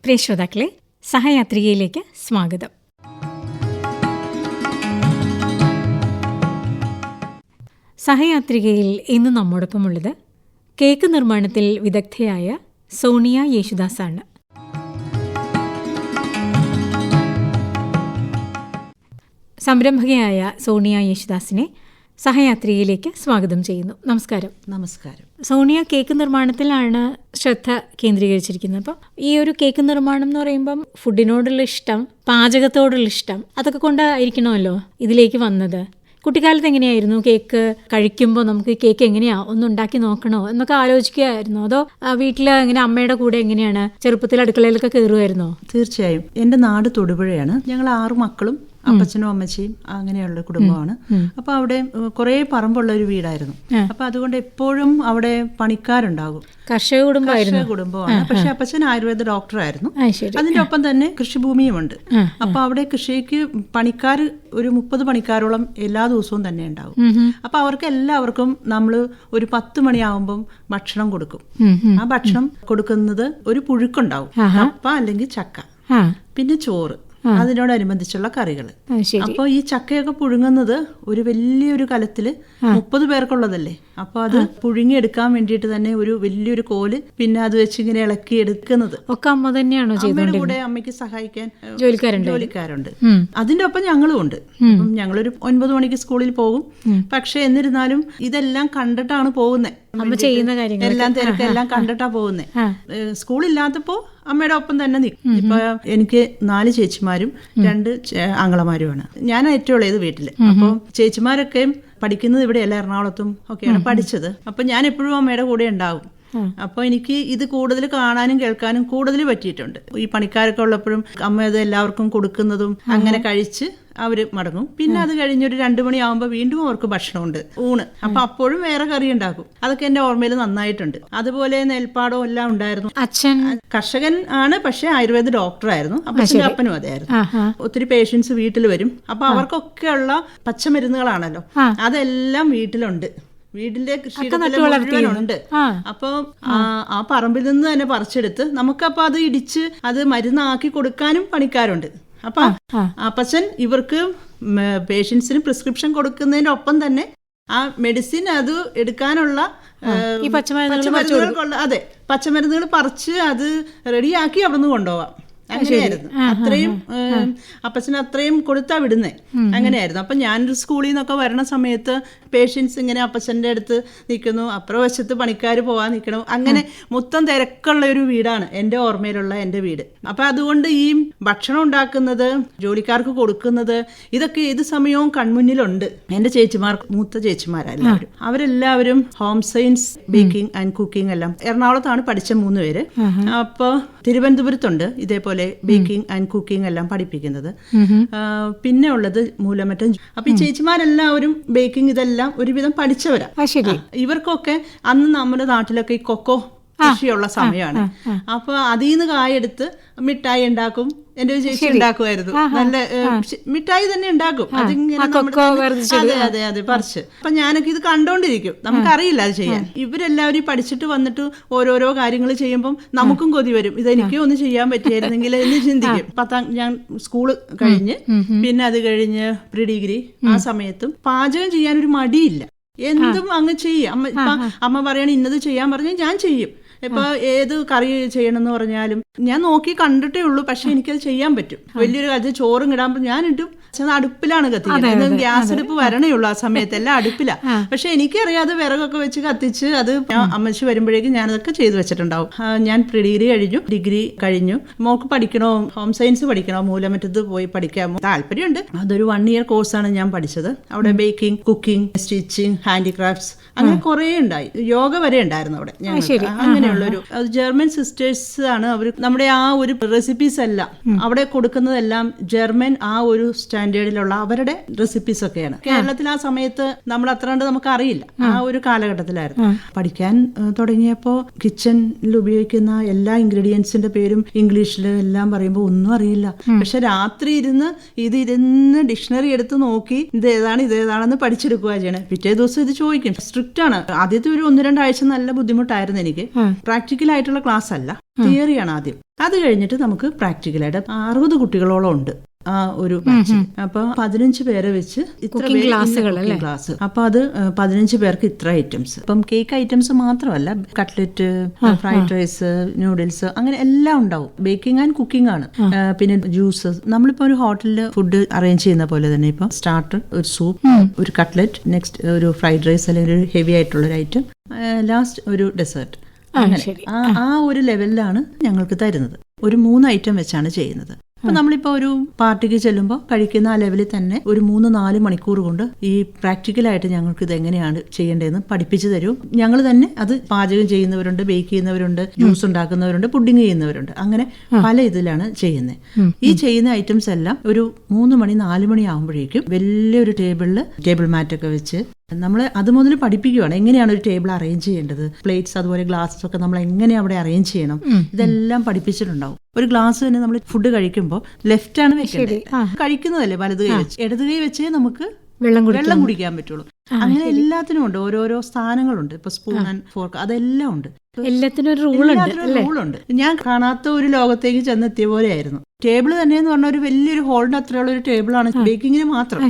പ്രിയ ശ്രോതാക്കളെ, സഹയാത്രികയിലേക്ക് സ്വാഗതം. സഹയാത്രികയിൽ ഇന്ന് നമ്മോടൊപ്പമുള്ളത് കേക്ക് നിർമ്മാണത്തിൽ വിദഗ്ധയായ സോണിയ യേശുദാസാണ്. സംരംഭകയായ സോണിയ യേശുദാസിനെ സഹയാത്രികയിലേക്ക് സ്വാഗതം ചെയ്യുന്നു. നമസ്കാരം. നമസ്കാരം. സോണിയ കേക്ക് നിർമ്മാണത്തിലാണ് ശ്രദ്ധ കേന്ദ്രീകരിച്ചിരിക്കുന്നത്. അപ്പം ഈ ഒരു കേക്ക് നിർമ്മാണം എന്ന് പറയുമ്പം ഫുഡിനോടുള്ള ഇഷ്ടം, പാചകത്തോടുള്ള ഇഷ്ടം, അതൊക്കെ കൊണ്ടായിരിക്കണമല്ലോ ഇതിലേക്ക് വന്നത്. കുട്ടിക്കാലത്ത് എങ്ങനെയായിരുന്നു കേക്ക് കഴിക്കുമ്പോൾ നമുക്ക് കേക്ക് എങ്ങനെയാ ഒന്ന് ഉണ്ടാക്കി നോക്കണോ എന്നൊക്കെ ആലോചിക്കുകയായിരുന്നു? അതോ വീട്ടിൽ എങ്ങനെ അമ്മയുടെ കൂടെ എങ്ങനെയാണ് ചെറുപ്പത്തിൽ അടുക്കളയിലൊക്കെ കയറുമായിരുന്നോ? തീർച്ചയായും. എന്റെ നാട് തൊടുപുഴയാണ്. ഞങ്ങൾ 6 മക്കളും അപ്പച്ചനും അമ്മച്ചിയും അങ്ങനെയുള്ള കുടുംബമാണ്. അപ്പൊ അവിടെ കുറെ പറമ്പുള്ള ഒരു വീടായിരുന്നു. അപ്പൊ അതുകൊണ്ട് എപ്പോഴും അവിടെ പണിക്കാരുണ്ടാകും. കർഷക കുടുംബമാണ്. പക്ഷെ അപ്പച്ചൻ ആയുർവേദ ഡോക്ടറായിരുന്നു. അതിന്റെ ഒപ്പം തന്നെ കൃഷിഭൂമിയുമുണ്ട്. അപ്പൊ അവിടെ കൃഷിക്ക് പണിക്കാർ ഒരു 30 പണിക്കാരോളം എല്ലാ ദിവസവും തന്നെ ഉണ്ടാകും. അപ്പൊ അവർക്ക് എല്ലാവർക്കും നമ്മൾ ഒരു 10 മണിയാവുമ്പം ഭക്ഷണം കൊടുക്കും. ആ ഭക്ഷണം കൊടുക്കുന്നത് ഒരു പുഴുക്കുണ്ടാവും, കപ്പ അല്ലെങ്കിൽ ചക്ക, പിന്നെ ചോറ്, അതിനോടനുബന്ധിച്ചുള്ള കറികൾ. അപ്പോൾ ഈ ചക്കയൊക്കെ പുഴുങ്ങുന്നത് ഒരു വലിയൊരു കലത്തില് 30 പേർക്കുള്ളതല്ലേ. അപ്പൊ അത് പുഴുങ്ങിയെടുക്കാൻ വേണ്ടിയിട്ട് തന്നെ ഒരു വലിയൊരു കോല്, പിന്നെ അത് വെച്ച് ഇങ്ങനെ ഇളക്കി എടുക്കുന്നത് ഒക്കെ അമ്മ തന്നെയാണോ? അമ്മയുടെ കൂടെ അമ്മയ്ക്ക് സഹായിക്കാൻ ജോലിക്കാരുണ്ട്. അതിന്റെ ഒപ്പം ഞങ്ങളും ഉണ്ട്. അപ്പം ഞങ്ങളൊരു 9 മണിക്ക് സ്കൂളിൽ പോകും. പക്ഷെ എന്നിരുന്നാലും ഇതെല്ലാം കണ്ടിട്ടാണ് പോകുന്നത്. എല്ലാം തിരക്കെല്ലാം കണ്ടിട്ടാ പോകുന്നത്. സ്കൂളില്ലാത്തപ്പോ അമ്മയുടെ ഒപ്പം തന്നെ നിൽക്കും. ഇപ്പൊ എനിക്ക് 4 ചേച്ചിമാരും 2 ആങ്ങളമാരുമാണ്. ഞാൻ ഏറ്റവും ഉള്ളത് വീട്ടില്. അപ്പൊ ചേച്ചിമാരൊക്കെ പഠിക്കുന്നത് ഇവിടെയല്ല, എറണാകുളത്തും ഒക്കെയാണ് പഠിച്ചത്. അപ്പൊ ഞാൻ എപ്പോഴും അമ്മയുടെ കൂടെ ഉണ്ടാവും. അപ്പൊ എനിക്ക് ഇത് കൂടുതൽ കാണാനും കേൾക്കാനും കൂടുതൽ പറ്റിയിട്ടുണ്ട്. ഈ പണിക്കാരൊക്കെ ഉള്ളപ്പോഴും അമ്മ അത് എല്ലാവർക്കും കൊടുക്കുന്നതും അങ്ങനെ കഴിച്ച് അവര് മടങ്ങും. പിന്നെ അത് കഴിഞ്ഞൊരു 2 മണിയാവുമ്പോ വീണ്ടും അവർക്ക് ഭക്ഷണമുണ്ട്, ഊണ്. അപ്പൊ അപ്പോഴും വേറെ കറി ഉണ്ടാക്കും. അതൊക്കെ എന്റെ ഓർമ്മയിൽ നന്നായിട്ടുണ്ട്. അതുപോലെ നെൽപ്പാടവും എല്ലാം ഉണ്ടായിരുന്നു. അച്ഛൻ കർഷകൻ ആണ്, പക്ഷെ ആയുർവേദ ഡോക്ടറായിരുന്നു. അപ്പച്ചനും അപ്പനും അതായിരുന്നു. ഒത്തിരി പേഷ്യൻസ് വീട്ടിൽ വരും. അപ്പൊ അവർക്കൊക്കെ ഉള്ള പച്ചമരുന്നുകളാണല്ലോ, അതെല്ലാം വീട്ടിലുണ്ട്. വീടിന്റെ കൃഷിയിടത്തിലുണ്ട്. അപ്പൊ ആ പറമ്പിൽ നിന്ന് തന്നെ പറിച്ചെടുത്ത് നമുക്കപ്പൊ അത് ഇടിച്ച് അത് മരുന്നാക്കി കൊടുക്കാനും പണിക്കാരുണ്ട്. അപ്പൊ അപ്പച്ചൻ ഇവർക്ക് പേഷ്യൻസിന് പ്രിസ്ക്രിപ്ഷൻ കൊടുക്കുന്നതിന്റെ ഒപ്പം തന്നെ ആ മെഡിസിൻ അത് എടുക്കാനുള്ള പച്ചമരുന്നുകൾക്കുള്ള പച്ചമരുന്നുകൾ പറിച്ച് അത് റെഡിയാക്കി അവിടെ നിന്ന് കൊണ്ടുപോവാം. അങ്ങനെയായിരുന്നു. അത്രയും അപ്പച്ചന് അത്രയും കൊടുത്താ വിടുന്നേ. അങ്ങനെയായിരുന്നു. അപ്പൊ ഞാനൊരു സ്കൂളിൽ നിന്നൊക്കെ വരണ സമയത്ത് പേഷ്യൻസ് ഇങ്ങനെ അപ്പച്ചന്റെ അടുത്ത് നിൽക്കുന്നു, അപ്പുറവശത്ത് പണിക്കാർ പോവാൻ നിൽക്കണം. അങ്ങനെ മൊത്തം തിരക്കുള്ള ഒരു വീടാണ് എന്റെ ഓർമ്മയിലുള്ള എന്റെ വീട്. അപ്പൊ അതുകൊണ്ട് ഈ ഭക്ഷണം ഉണ്ടാക്കുന്നത്, ജോലിക്കാർക്ക് കൊടുക്കുന്നത്, ഇതൊക്കെ ഏത് സമയവും കൺമുന്നിലുണ്ട്. എന്റെ ചേച്ചിമാർ, മൂത്ത ചേച്ചിമാരെല്ലാവരും, അവരെല്ലാവരും home science, baking and cooking എല്ലാം എറണാകുളത്താണ് പഠിച്ച 3 പേര്. അപ്പൊ തിരുവനന്തപുരത്തുണ്ട് ഇതേപോലെ ബേക്കിംഗ് ആൻഡ് കുക്കിംഗ് എല്ലാം പഠിപ്പിക്കുന്നത്. പിന്നെ ഉള്ളത് മൂലമറ്റം. അപ്പൊ ഈ ചേച്ചിമാരെല്ലാവരും ബേക്കിംഗ് ഇതെല്ലാം ഒരുവിധം പഠിച്ചവരാ. ഇവർക്കൊക്കെ അന്ന് നമ്മുടെ നാട്ടിലൊക്കെ ഈ കൊക്കോ കൃഷിയുള്ള സമയമാണ്. അപ്പൊ അതിൽ നിന്ന് കായെടുത്ത് മിഠായി ഉണ്ടാക്കും. എന്റെ ഒരു ചേച്ചി ഉണ്ടാക്കുമായിരുന്നു. നല്ല മിഠായി തന്നെ ഉണ്ടാക്കും. അതിങ്ങനെ അതെ പറിച്ച്. അപ്പൊ ഞാനൊക്കെ ഇത് കണ്ടോണ്ടിരിക്കും. നമുക്കറിയില്ല അത് ചെയ്യാൻ. ഇവരെല്ലാവരും പഠിച്ചിട്ട് വന്നിട്ട് ഓരോരോ കാര്യങ്ങൾ ചെയ്യുമ്പോൾ നമുക്കും കൊതി വരും, ഇതെനിക്കും ഒന്ന് ചെയ്യാൻ പറ്റിയായിരുന്നെങ്കിൽ എന്ന് ചിന്തിക്കും. ഞാൻ സ്കൂള് കഴിഞ്ഞ് പിന്നെ അത് കഴിഞ്ഞ് പ്രീ ഡിഗ്രി ആ സമയത്തും പാചകം ചെയ്യാൻ ഒരു മടിയില്ല. എന്തും അങ്ങ് ചെയ്യും. അമ്മ പറയണ ഇന്നത് ചെയ്യാൻ പറഞ്ഞാൽ ഞാൻ ചെയ്യും. ഇപ്പൊ ഏത് കറി ചെയ്യണമെന്ന് പറഞ്ഞാലും ഞാൻ നോക്കി കണ്ടിട്ടേ ഉള്ളൂ, പക്ഷെ എനിക്കത് ചെയ്യാൻ പറ്റും. വലിയൊരു അത് ചോറും ഇടാൻ ഞാൻ ഇട്ടും. അടുപ്പിലാണ് കത്തിക്കുന്നത്. ഗ്യാസ് അടുപ്പ് വരണേ ഉള്ളൂ ആ സമയത്ത്, എല്ലാം അടുപ്പിലാ. പക്ഷെ എനിക്കറിയാതെ വിറകൊക്കെ വെച്ച് കത്തിച്ച് അത് അമ്മച്ചി വരുമ്പോഴേക്കും ഞാനതൊക്കെ ചെയ്തു വെച്ചിട്ടുണ്ടാവും. ഞാൻ പ്രീ ഡിഗ്രി കഴിഞ്ഞു. മോൾക്ക് പഠിക്കണോ, ഹോം സയൻസ് പഠിക്കണോ, മൂലമറ്റത്ത് പോയി പഠിക്കാൻ താല്പര്യമുണ്ട്. അതൊരു 1 ഇയർ കോഴ്സാണ് ഞാൻ പഠിച്ചത്. അവിടെ ബേക്കിംഗ്, കുക്കിംഗ്, സ്റ്റിച്ചിങ്, ഹാൻഡിക്രാഫ്റ്റ്സ് അങ്ങനെ കുറെ ഉണ്ടായി. യോഗ വരെ ഉണ്ടായിരുന്നു അവിടെ. അങ്ങനെയുള്ളൊരു ജർമ്മൻ സിസ്റ്റേഴ്സ് ആണ് അവർ. നമ്മുടെ ആ ഒരു റെസിപ്പീസ് എല്ലാം അവിടെ കൊടുക്കുന്നതെല്ലാം ജർമ്മൻ ആ ഒരു സ്റ്റാൻഡേർഡിലുള്ള അവരുടെ റെസിപ്പീസ് ഒക്കെയാണ്. കേരളത്തിൽ ആ സമയത്ത് നമ്മൾ അത്ര കണ്ട് നമുക്ക് അറിയില്ല. ആ ഒരു കാലഘട്ടത്തിലായിരുന്നു പഠിക്കാൻ തുടങ്ങിയപ്പോ കിച്ചണിൽ ഉപയോഗിക്കുന്ന എല്ലാ ഇൻഗ്രീഡിയൻസിന്റെ പേരും ഇംഗ്ലീഷിൽ എല്ലാം പറയുമ്പോൾ ഒന്നും അറിയില്ല. പക്ഷെ രാത്രി ഇരുന്ന് ഡിക്ഷണറി എടുത്ത് നോക്കി ഇതേതാണെന്ന് പഠിച്ചെടുക്കുക ചെയ്യണേ. പിറ്റേ ദിവസം ഇത് ചോദിക്കും. സ്ട്രിക്റ്റ് ആണ്. ആദ്യത്തെ ഒരു 1-2 ആഴ്ച നല്ല ബുദ്ധിമുട്ടായിരുന്നു എനിക്ക്. പ്രാക്ടിക്കൽ ആയിട്ടുള്ള ക്ലാസ് അല്ല, തിയറിയാണ് ആദ്യം. അത് കഴിഞ്ഞിട്ട് നമുക്ക് പ്രാക്ടിക്കലായിട്ട് 60 കുട്ടികളോളം ഉണ്ട് ആ ഒരു ബാച്ചിൽ. അപ്പൊ 15 പേരെ വെച്ച് ഇത്ര ക്ലാസ്. അപ്പൊ അത് 15 പേർക്ക് ഇത്ര ഐറ്റംസ്. അപ്പം കേക്ക് ഐറ്റംസ് മാത്രമല്ല, കട്ട്ലറ്റ്, ഫ്രൈഡ് റൈസ്, നൂഡിൽസ്, അങ്ങനെ എല്ലാം ഉണ്ടാവും. ബേക്കിംഗ് ആൻഡ് കുക്കിംഗ് ആണ്. പിന്നെ ജ്യൂസ്. നമ്മളിപ്പോ ഒരു ഹോട്ടലിൽ ഫുഡ് അറേഞ്ച് ചെയ്യുന്ന പോലെ തന്നെ ഇപ്പൊ സ്റ്റാർട്ടർ, ഒരു സൂപ്പ്, ഒരു കട്ട്ലറ്റ്, നെക്സ്റ്റ് ഒരു ഫ്രൈഡ് റൈസ് അല്ലെങ്കിൽ ഒരു ഹെവി ആയിട്ടുള്ള ഒരു ഐറ്റം, ലാസ്റ്റ് ഒരു ഡെസേർട്ട്. ആ ഒരു ലെവലിലാണ് ഞങ്ങൾക്ക് തരുന്നത്. ഒരു 3 ഐറ്റം വെച്ചാണ് ചെയ്യുന്നത്. അപ്പൊ നമ്മളിപ്പോ ഒരു പാർട്ടിക്ക് ചെല്ലുമ്പോൾ കഴിക്കുന്ന ആ ലെവലിൽ തന്നെ ഒരു 3-4 മണിക്കൂർ കൊണ്ട് ഈ പ്രാക്ടിക്കലായിട്ട് ഞങ്ങൾക്ക് ഇത് എങ്ങനെയാണ് ചെയ്യേണ്ടതെന്ന് പഠിപ്പിച്ചു തരും. ഞങ്ങൾ തന്നെ അത് പാചകം ചെയ്യുന്നവരുണ്ട്, ബേക്ക് ചെയ്യുന്നവരുണ്ട്, ജ്യൂസ് ഉണ്ടാക്കുന്നവരുണ്ട്, പുഡിംഗ് ചെയ്യുന്നവരുണ്ട്. അങ്ങനെ പല ഇതിലാണ് ചെയ്യുന്നത്. ഈ ചെയ്യുന്ന ഐറ്റംസ് എല്ലാം ഒരു 3 മണി 4 മണി ആകുമ്പോഴേക്കും വലിയൊരു ടേബിൾ മാറ്റൊക്കെ വെച്ച് നമ്മൾ അത് മുതൽ പഠിപ്പിക്കുകയാണ്. എങ്ങനെയാണ് ഒരു ടേബിൾ അറേഞ്ച് ചെയ്യേണ്ടത്, പ്ലേറ്റ്സ് അതുപോലെ ഗ്ലാസസ് ഒക്കെ നമ്മൾ എങ്ങനെ അവിടെ അറേഞ്ച് ചെയ്യണം, ഇതെല്ലാം പഠിപ്പിച്ചിട്ടുണ്ടാവും. ഒരു ഗ്ലാസ് തന്നെ നമ്മൾ ഫുഡ് കഴിക്കുമ്പോൾ ലെഫ്റ്റ് ആണ് വെക്കേണ്ടത്. കഴിക്കുന്നതല്ലേ വലത് കൈ വെച്ച്, ഇടത് കൈ വെച്ചേ നമുക്ക് വെള്ളം കുടിക്കാൻ പറ്റുള്ളൂ. അങ്ങനെ എല്ലാത്തിനും ഉണ്ട്, ഓരോരോ സ്ഥാനങ്ങളുണ്ട്. ഇപ്പൊ സ്പൂൺ ആൻഡ് ഫോർക്ക് അതെല്ലാം ഉണ്ട്. എല്ലാത്തിനും ഒരു റൂളുണ്ട്. ഞാൻ കാണാത്ത ഒരു ലോകത്തേക്ക് ചെന്നെത്തിയ പോലെയായിരുന്നു. ടേബിൾ തന്നെ എന്ന് പറഞ്ഞ ഒരു വലിയൊരു ഹോളിന്റെ അത്രയുള്ള ഒരു ടേബിളാണ് ബേക്കിങ്ങിന് മാത്രം.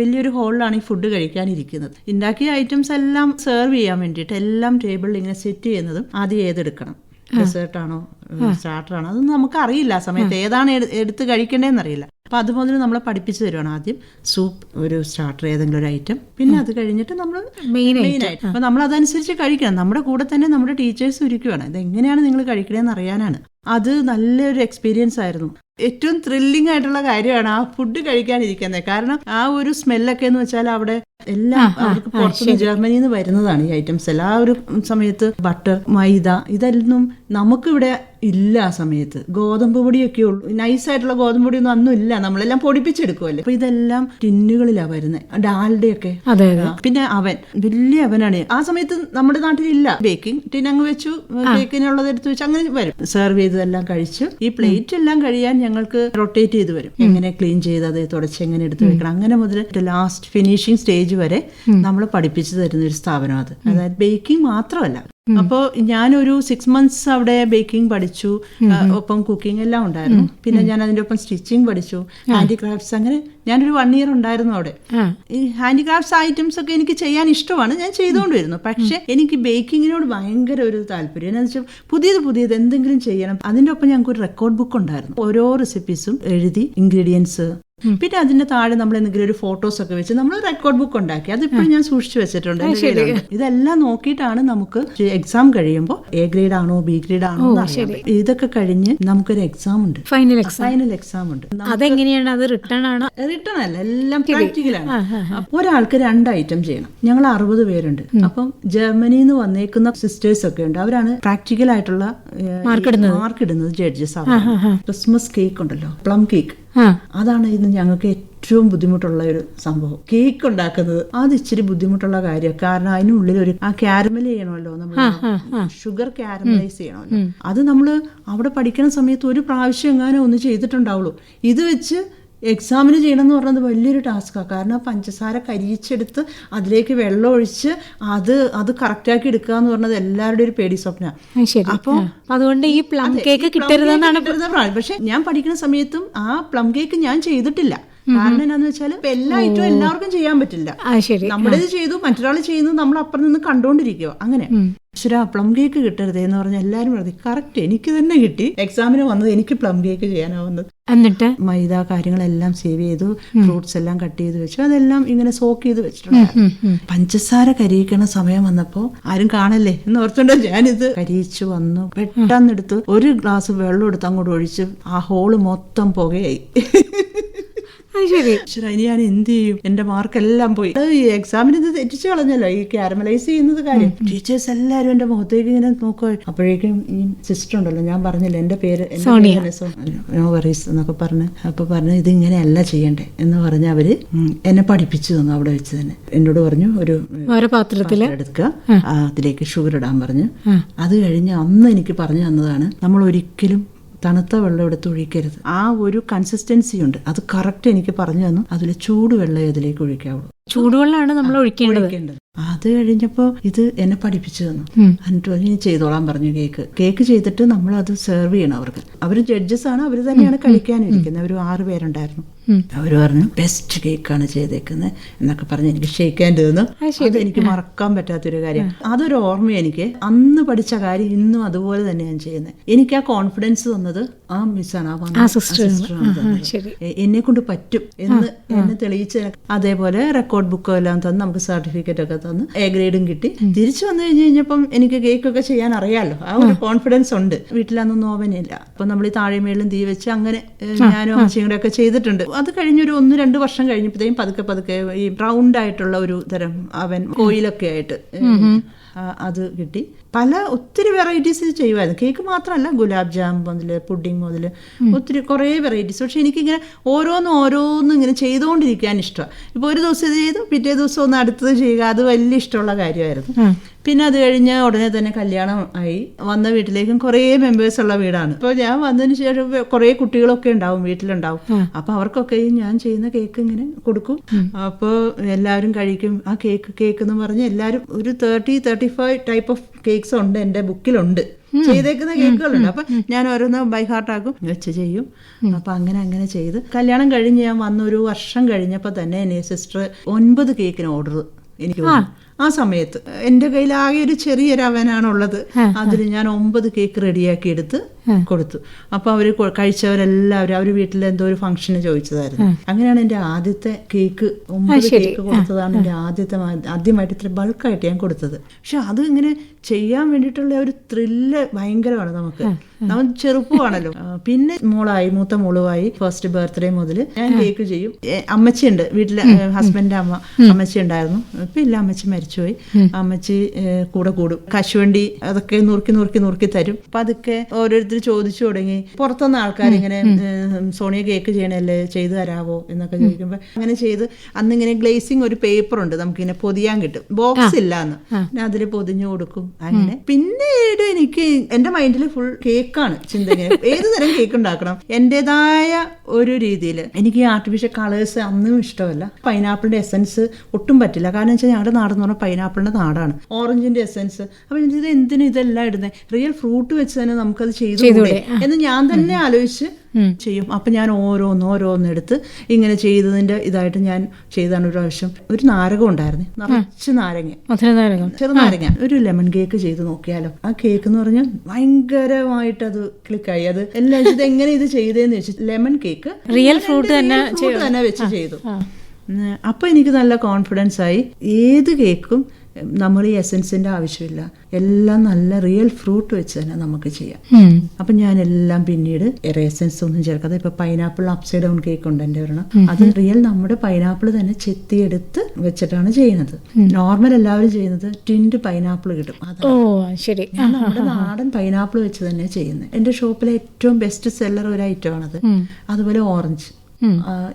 വലിയൊരു ഹോളിലാണ് ഈ ഫുഡ് കഴിക്കാനിരിക്കുന്നത്. ഉണ്ടാക്കിയ ഐറ്റംസ് എല്ലാം സെർവ് ചെയ്യാൻ വേണ്ടിയിട്ട് എല്ലാം ടേബിളിൽ ഇങ്ങനെ സെറ്റ് ചെയ്യുന്നതും ആദ്യം ഏതെടുക്കണം, ഡെസേർട്ടാണോ സ്റ്റാർട്ടറാണോ അതൊന്നും നമുക്ക് അറിയില്ല. ആ സമയത്ത് ഏതാണ് എടുത്ത് കഴിക്കേണ്ടതെന്ന് അറിയില്ല. അപ്പൊ അതുപോലെ നമ്മളെ പഠിപ്പിച്ചു തരുവാണ്. ആദ്യം സൂപ്പ്, ഒരു സ്റ്റാർട്ടർ, ഏതെങ്കിലും ഒരു ഐറ്റം, പിന്നെ അത് കഴിഞ്ഞിട്ട് നമ്മൾ മെയിൻ ആയിട്ട് അപ്പൊ നമ്മൾ അതനുസരിച്ച് കഴിക്കണം. നമ്മുടെ കൂടെ തന്നെ നമ്മുടെ ടീച്ചേഴ്സ് ഇരിക്കുവാണ്. ഇത് എങ്ങനെയാണ് നിങ്ങൾ കഴിക്കണേന്ന് അറിയാനാണ്. അത് നല്ലൊരു എക്സ്പീരിയൻസ് ആയിരുന്നു. ഏറ്റവും ത്രില്ലിംഗ് ആയിട്ടുള്ള കാര്യമാണ് ആ ഫുഡ് കഴിക്കാനിരിക്കുന്നത്. കാരണം ആ ഒരു സ്മെല്ലൊക്കെ എന്ന് വെച്ചാൽ അവിടെ എല്ലാം അവർക്ക് പുറത്തുനിന്ന് ജർമ്മനിയിൽ നിന്ന് വരുന്നതാണ് ഈ ഐറ്റംസ് എല്ലാം. ആ ഒരു സമയത്ത് ബട്ടർ, മൈദ ഇതൊന്നും നമുക്കിവിടെ ഇല്ല. ആ സമയത്ത് ഗോതമ്പ് പൊടിയൊക്കെ ഉള്ളൂ. നൈസായിട്ടുള്ള ഗോതമ്പ് പൊടിയൊന്നും അന്നും ഇല്ല. നമ്മളെല്ലാം പൊടിപ്പിച്ചെടുക്കുമല്ലേ. അപ്പൊ ഇതെല്ലാം ടിന്നുകളിലാണ് വരുന്നത്. ഡാൽഡയൊക്കെ. പിന്നെ അവൻ, വലിയ അവനാണ്. ആ സമയത്ത് നമ്മുടെ നാട്ടിലില്ല. ബേക്കിംഗ് ടിൻ അങ്ങ് വെച്ചു, ബേക്കിനുള്ളത് എടുത്ത് വെച്ച് അങ്ങനെ വരും. സെർവ് ചെയ്തതെല്ലാം കഴിച്ചു. ഈ പ്ലേറ്റ് എല്ലാം കഴിയാൻ ഞങ്ങൾക്ക് റൊട്ടേറ്റ് ചെയ്ത് വരും. എങ്ങനെ ക്ലീൻ ചെയ്ത് അത് തുടച്ച് എങ്ങനെ എടുത്ത് വെക്കണം, അങ്ങനെ മുതൽ ലാസ്റ്റ് ഫിനിഷിംഗ് സ്റ്റേജ് വരെ നമ്മൾ പഠിപ്പിച്ചു തരുന്ന ഒരു സ്ഥാപനം അത്. അതായത് ബേക്കിംഗ് മാത്രമല്ല. അപ്പോ ഞാനൊരു 6 months അവിടെ ബേക്കിംഗ് പഠിച്ചു, ഒപ്പം കുക്കിംഗ് എല്ലാം ഉണ്ടായിരുന്നു. പിന്നെ ഞാൻ അതിന്റെ ഒപ്പം സ്റ്റിച്ചിങ് പഠിച്ചു, ഹാൻഡിക്രാഫ്റ്റ്സ്. അങ്ങനെ ഞാനൊരു 1 year ഉണ്ടായിരുന്നു അവിടെ. ഈ ഹാൻഡിക്രാഫ്റ്റ്സ് ഐറ്റംസ് ഒക്കെ എനിക്ക് ചെയ്യാൻ ഇഷ്ടമാണ്, ഞാൻ ചെയ്തുകൊണ്ടിരുന്നു. പക്ഷെ എനിക്ക് ബേക്കിങ്ങിനോട് ഭയങ്കര ഒരു താല്പര്യം. എന്താണെന്ന് വെച്ചാൽ പുതിയത് എന്തെങ്കിലും ചെയ്യണം. അതിന്റെ ഒപ്പം ഞങ്ങൾക്ക് ഒരു റെക്കോർഡ് ബുക്ക് ഉണ്ടായിരുന്നു. ഓരോ റെസിപ്പീസും എഴുതി, ഇൻഗ്രീഡിയൻസ്, പിന്നെ അതിന്റെ താഴെ നമ്മൾ എന്തെങ്കിലും ഒരു ഫോട്ടോസ് ഒക്കെ വെച്ച് നമ്മൾ റെക്കോർഡ് ബുക്ക് ഉണ്ടാക്കി. അതിപ്പോഴും ഞാൻ സൂക്ഷിച്ചു വെച്ചിട്ടുണ്ട്. ഇതെല്ലാം നോക്കിയിട്ടാണ് നമുക്ക് എക്സാം കഴിയുമ്പോൾ എ ഗ്രേഡ് ആണോ ബി ഗ്രേഡ് ആണോ ഇതൊക്കെ കഴിഞ്ഞ് നമുക്കൊരു എക്സാം ഉണ്ട്, ഫൈനൽ എക്സാം ഉണ്ട്. അതെങ്ങനെയാണ്? അത് റിട്ടേൺ ആണോ? റിട്ടേൺ അല്ല, എല്ലാം പ്രാക്ടിക്കലാണ്. ഒരാൾക്ക് 2 ഐറ്റം ചെയ്യണം. ഞങ്ങൾ 60 പേരുണ്ട്. അപ്പം ജർമ്മനിയിൽ നിന്ന് വന്നേക്കുന്ന സിസ്റ്റേഴ്സ് ഒക്കെ ഉണ്ട്. അവരാണ് പ്രാക്ടിക്കൽ ആയിട്ടുള്ള മാർക്ക് ഇടുന്നത് ജഡ്ജസ്. ക്രിസ്മസ് കേക്ക് ഉണ്ടല്ലോ, പ്ലം കേക്ക്, അതാണ് ഇന്ന് ഞങ്ങൾക്ക് ഏറ്റവും ബുദ്ധിമുട്ടുള്ള ഒരു സംഭവം. കേക്ക് ഉണ്ടാക്കുന്നത് അത് ഇച്ചിരി ബുദ്ധിമുട്ടുള്ള കാര്യമാണ്. കാരണം അതിനുള്ളിൽ ഒരു ക്യാരമൽ ചെയ്യണമല്ലോ, നമ്മൾ ഷുഗർ ക്യാരമലൈസ് ചെയ്യണമല്ലോ. അത് നമ്മൾ അവിടെ പഠിക്കുന്ന സമയത്ത് ഒരു പ്രാവശ്യം എങ്ങാനും ഒന്ന് ചെയ്തിട്ടുണ്ടാവുള്ളൂ. ഇത് വെച്ച് എക്സാമിന് ചെയ്യണം എന്ന് പറഞ്ഞത് വലിയൊരു ടാസ്ക്കാണ്. കാരണം പഞ്ചസാര കരിയിച്ചെടുത്ത് അതിലേക്ക് വെള്ളം ഒഴിച്ച് അത് കറക്റ്റാക്കി എടുക്കുക എന്ന് പറഞ്ഞത് എല്ലാവരുടെയും ഒരു പേടി സ്വപ്നമാണ്. അപ്പൊ അതുകൊണ്ട് ഈ പ്ലം കേക്ക് കിട്ടരുതെന്നാണ്. പക്ഷെ ഞാൻ പഠിക്കുന്ന സമയത്തും ആ പ്ലം കേക്ക് ഞാൻ ചെയ്തിട്ടില്ല. കാരണം എന്താന്ന് വെച്ചാൽ എല്ലാ ഐറ്റവും എല്ലാവർക്കും ചെയ്യാൻ പറ്റില്ല. നമ്മുടേത് ചെയ്തു, മറ്റൊരാൾ ചെയ്യുന്നത് നമ്മൾ അപ്പുറം നിന്ന് കണ്ടോണ്ടിരിക്കുക. അങ്ങനെ പ്ലം കേക്ക് കിട്ടരുതേ എന്ന് പറഞ്ഞ എല്ലാരും പറഞ്ഞു. കറക്റ്റ്, എനിക്ക് തന്നെ കിട്ടി. എക്സാമിന് വന്നത് എനിക്ക് പ്ലം കേക്ക് ചെയ്യാനാവുന്നത്. എന്നിട്ട് മൈദ കാര്യങ്ങളെല്ലാം സേവ് ചെയ്തു, ഫ്രൂട്ട്സ് എല്ലാം കട്ട് ചെയ്ത് വെച്ചു, അതെല്ലാം ഇങ്ങനെ സോക്ക് ചെയ്ത് വെച്ചിട്ടുണ്ട്. പഞ്ചസാര കരിയിക്കണ സമയം വന്നപ്പോ ആരും കാണല്ലേ എന്ന് ഓർത്തുകൊണ്ട് ഞാനിത് കരിയിച്ചു വന്നു. പെട്ടെന്നെടുത്ത് ഒരു ഗ്ലാസ് വെള്ളം എടുത്ത് അങ്ങോട്ട് ഒഴിച്ച് ആ ഹോള് മൊത്തം പുകയായി. ഇനി ഞാൻ എന്ത് ചെയ്യും? എന്റെ മാർക്കെല്ലാം പോയി. ഈ എക്സാമിന് ഇത് തെറ്റിച്ചു കളഞ്ഞല്ലോ, ഈ ക്യാരമലൈസ് ചെയ്യുന്നത് കാര്യം. ടീച്ചേഴ്സ് എല്ലാരും എന്റെ മുഖത്തേക്ക് ഇങ്ങനെ നോക്കുക. അപ്പോഴേക്കും ഈ സിസ്റ്റർ ഉണ്ടല്ലോ, ഞാൻ പറഞ്ഞില്ല എന്റെ പേര് നോ വറീസ് എന്നൊക്കെ പറഞ്ഞ്, അപ്പൊ പറഞ്ഞു ഇതിങ്ങനെയല്ല ചെയ്യണ്ടേ എന്ന് പറഞ്ഞ് അവര് എന്നെ പഠിപ്പിച്ചു തന്നു. അവിടെ വെച്ച് തന്നെ എന്നോട് പറഞ്ഞു ഒരു പാത്രത്തിൽ എടുക്കുക, അതിലേക്ക് ഷുഗർ ഇടാൻ പറഞ്ഞു. അത് കഴിഞ്ഞ് അന്ന് എനിക്ക് പറഞ്ഞു തന്നതാണ്, നമ്മൾ ഒരിക്കലും തണുത്ത വെള്ളം എടുത്ത് ഒഴിക്കരുത്. ആ ഒരു കൺസിസ്റ്റൻസി ഉണ്ട്, അത് കറക്റ്റ് എനിക്ക് പറഞ്ഞു തന്നു. അതിൽ ചൂട് വെള്ളം ഇതിലേക്ക് ഒഴിക്കാവുള്ളൂ. ചൂടുവെള്ളമാണ് നമ്മൾ ഒഴിക്കേണ്ടത്. അത് കഴിഞ്ഞപ്പോൾ ഇത് എന്നെ പഠിപ്പിച്ചു തന്നു. എന്നിട്ട് ഇനി ചെയ്തോളാൻ പറഞ്ഞു. കേക്ക് ചെയ്തിട്ട് നമ്മൾ അത് സെർവ് ചെയ്യണം അവർക്ക്. അവർ ജഡ്ജസ് ആണ്, അവർ തന്നെയാണ് കഴിക്കാനിരിക്കുന്നത്. അവർ 6 പേരുണ്ടായിരുന്നു. അവർ പറഞ്ഞു ബെസ്റ്റ് കേക്കാണ് ചെയ്തേക്കുന്നത് എന്നൊക്കെ പറഞ്ഞ് എനിക്ക് ഷേക്ക് ഹാൻഡ് തന്നു. അത് എനിക്ക് മറക്കാൻ പറ്റാത്തൊരു കാര്യം. അതൊരു ഓർമ്മ. എനിക്ക് അന്ന് പഠിച്ച കാര്യം ഇന്നും അതുപോലെ തന്നെ ഞാൻ ചെയ്യുന്നത്. എനിക്ക് ആ കോൺഫിഡൻസ് തന്നത് ആ മിസ്സാണ്, എന്നെ കൊണ്ട് പറ്റും എന്ന് എന്നെ തെളിയിച്ച്. അതേപോലെ റെക്കോർഡ് ബുക്കും എല്ലാം തന്ന് നമുക്ക് സർട്ടിഫിക്കറ്റ് ഒക്കെ തന്ന് A ഗ്രേഡും കിട്ടി. തിരിച്ചു വന്നു കഴിഞ്ഞപ്പം എനിക്ക് കേക്കൊക്കെ ചെയ്യാൻ അറിയാമല്ലോ. ആ ഒരു കോൺഫിഡൻസ് ഉണ്ട്. വീട്ടിലൊന്നും ഓവനില്ല. അപ്പൊ നമ്മൾ ഈ താഴെ മേളിലും തീ വെച്ച് അങ്ങനെ ഞാനും അമ്മച്ചിയും കൂടെ ഒക്കെ ചെയ്തിട്ടുണ്ട്. അത് കഴിഞ്ഞൊരു 1-2 വർഷം കഴിഞ്ഞപ്പോഴത്തേക്കും പതുക്കെ ഈ റൗണ്ട് ആയിട്ടുള്ള ഒരു തരം അവൻ കോയിലൊക്കെ ആയിട്ട് അത് കിട്ടി. ഒത്തിരി വെറൈറ്റീസ് ചെയ്യുമായിരുന്നു. കേക്ക് മാത്രമല്ല, ഗുലാബ് ജാം മുതൽ പുഡിംഗ് മുതൽ ഒത്തിരി കുറേ വെറൈറ്റീസ്. പക്ഷെ എനിക്കിങ്ങനെ ഓരോന്നും ഇങ്ങനെ ചെയ്തുകൊണ്ടിരിക്കാൻ ഇഷ്ടമാണ്. ഇപ്പോൾ ഒരു ദിവസം ഇത് ചെയ്തു, പിറ്റേ ദിവസം ഒന്ന് അടുത്തത് ചെയ്യുക, അത് വലിയ ഇഷ്ടമുള്ള കാര്യമായിരുന്നു. പിന്നെ അത് കഴിഞ്ഞ് ഉടനെ തന്നെ കല്യാണം ആയി. വന്ന വീട്ടിലേക്കും കുറേ മെമ്പേഴ്സ് ഉള്ള വീടാണ്. അപ്പോൾ ഞാൻ വന്നതിന് ശേഷം കുറേ കുട്ടികളൊക്കെ ഉണ്ടാവും, വീട്ടിലുണ്ടാവും. അപ്പോൾ അവർക്കൊക്കെ ഞാൻ ചെയ്യുന്ന കേക്ക് ഇങ്ങനെ കൊടുക്കും. അപ്പോൾ എല്ലാവരും കഴിക്കും. ആ കേക്ക് എന്ന് പറഞ്ഞ് എല്ലാവരും ഒരു 30-35 ടൈപ്പ് ഓഫ് കേക്ക്സ് ഉണ്ട് എൻ്റെ ബുക്കിലുണ്ട്. ചെയ്തേക്കുന്ന കേക്കുകളുണ്ട്. അപ്പൊ ഞാൻ ഓരോന്ന് ബൈ ഹാർട്ടാക്കും, വെച്ച് ചെയ്യും. അപ്പൊ അങ്ങനെ ചെയ്ത് കല്യാണം കഴിഞ്ഞ് ഞാൻ വന്നൊരു വർഷം കഴിഞ്ഞപ്പോൾ തന്നെ എന്നെ സിസ്റ്റർ 9 കേക്കിന് ഓർഡർ എനിക്ക് ആ സമയത്ത്. എൻ്റെ കയ്യിൽ ആകെ ഒരു ചെറിയൊരു അവനാണുള്ളത്. അതിൽ ഞാൻ 9 കേക്ക് റെഡിയാക്കി എടുത്ത് കൊടുത്തു. അപ്പൊ അവര് കഴിച്ചവരെല്ലാവരും അവര് വീട്ടിൽ എന്തോ ഒരു ഫംഗ്ഷന് ചോദിച്ചതായിരുന്നു. അങ്ങനെയാണ് എൻ്റെ ആദ്യത്തെ കേക്ക് 9 കേക്ക് കൊടുത്തതാണ്. എൻ്റെ ആദ്യമായിട്ട് ഇത്ര ബൾക്കായിട്ട് ഞാൻ കൊടുത്തത്. പക്ഷെ അത് ഇങ്ങനെ ചെയ്യാൻ വേണ്ടിയിട്ടുള്ള ഒരു ത്രില്ല് ഭയങ്കരമാണ് നമുക്ക്. നമ്മൾ ചെറുപ്പമാണല്ലോ. പിന്നെ മൂത്ത മോളുമായി ഫസ്റ്റ് ബർത്ത്ഡേ മുതൽ ഞാൻ കേക്ക് ചെയ്യും. അമ്മച്ചിയുണ്ട് വീട്ടില്, ഹസ്ബൻഡിന്റെ അമ്മച്ചി ഉണ്ടായിരുന്നു. ഇപ്പൊ ഇല്ല, അമ്മച്ചി മരിച്ചുപോയി. അമ്മച്ചി കൂടെ കൂടും. കശുവണ്ടി അതൊക്കെ നുറുക്കി തരും. അപ്പൊ അതൊക്കെ ഓരോരുത്തർ ചോദിച്ചു തുടങ്ങി. പുറത്തുനിന്ന് ആൾക്കാരിങ്ങനെ സോണിയ കേക്ക് ചെയ്യണല്ലേ, ചെയ്തു തരാവോ എന്നൊക്കെ ചോദിക്കുമ്പോ അങ്ങനെ ചെയ്ത്. അന്നിങ്ങനെ ഗ്ലേസിങ് ഒരു പേപ്പർ ഉണ്ട്, നമുക്കിങ്ങനെ പൊതിയാൻ കിട്ടും. ബോക്സ് ഇല്ലാന്ന്, ഞാൻ അതിൽ പൊതിഞ്ഞു കൊടുക്കും. അങ്ങനെ പിന്നീട് എനിക്ക് എന്റെ മൈൻഡിൽ ഫുൾ കേക്കാണ് ചിന്ത. ഏത് തരം കേക്ക് ഉണ്ടാക്കണം എന്റേതായ ഒരു രീതിയിൽ. എനിക്ക് ഈ ആർട്ടിഫിഷ്യൽ കളേഴ്സ് അന്നും ഇഷ്ടമല്ല. പൈനാപ്പിളിന്റെ എസൻസ് ഒട്ടും പറ്റില്ല. കാരണം വെച്ചാൽ ഞങ്ങളുടെ നാടെന്ന് പറഞ്ഞാൽ പൈനാപ്പിളിന്റെ നാടാണ്. ഓറഞ്ചിന്റെ എസൻസ്. അപ്പൊ ഇത് എന്തിനും ഇതെല്ലാം ഇടുന്നത്, റിയൽ ഫ്രൂട്ട് വെച്ച് തന്നെ നമുക്കത് ചെയ്തു എന്ന് ഞാൻ തന്നെ ആലോചിച്ച് ചെയ്യും. അപ്പൊ ഞാൻ ഓരോന്നെടുത്ത് ഇങ്ങനെ ചെയ്തതിന്റെ ഇതായിട്ട് ഞാൻ ചെയ്താണ്. ഒരു പ്രാവശ്യം ഒരു നാരകം ഉണ്ടായിരുന്നു, നിറച്ച് നാരങ്ങ, ചെറുനാരങ്ങ. ഒരു ലെമൺ കേക്ക് ചെയ്ത് നോക്കിയാലോ. ആ കേക്ക് എന്ന് പറഞ്ഞാൽ ഭയങ്കരമായിട്ട് അത് ക്ലിക്കായി. അത് എല്ലാം ഇത് എങ്ങനെ ഇത് ചെയ്തേന്ന് വെച്ച് ലെമൺ കേക്ക് റിയൽ ഫ്രൂട്ട് തന്നെ വെച്ച് ചെയ്തു. അപ്പൊ എനിക്ക് നല്ല കോൺഫിഡൻസ് ആയി. ഏത് കേക്കും നമ്മൾ ഈ എസൻസിന്റെ ആവശ്യമില്ല, എല്ലാം നല്ല റിയൽ ഫ്രൂട്ട് വെച്ച് തന്നെ നമുക്ക് ചെയ്യാം. അപ്പൊ ഞാൻ എല്ലാം പിന്നീട് എസൻസ് ഒന്നും ചേർക്കാതെ, ഇപ്പൊ പൈനാപ്പിൾ അപ്സൈഡ് ഡൗൺ കേക്ക് ഉണ്ട് എൻ്റെ ഒരെണ്ണം. അത് റിയൽ നമ്മുടെ പൈനാപ്പിൾ തന്നെ ചെത്തിയെടുത്ത് വെച്ചിട്ടാണ് ചെയ്യുന്നത്. നോർമൽ എല്ലാവരും ചെയ്യുന്നത് ടിൻഡ് പൈനാപ്പിൾ കിട്ടും. അതാണ് നമ്മുടെ നാടൻ പൈനാപ്പിൾ വെച്ച് തന്നെ ചെയ്യുന്നത്. എന്റെ ഷോപ്പിലെ ഏറ്റവും ബെസ്റ്റ് സെല്ലർ ഒരു ഐറ്റം ആണത്. അതുപോലെ ഓറഞ്ച്,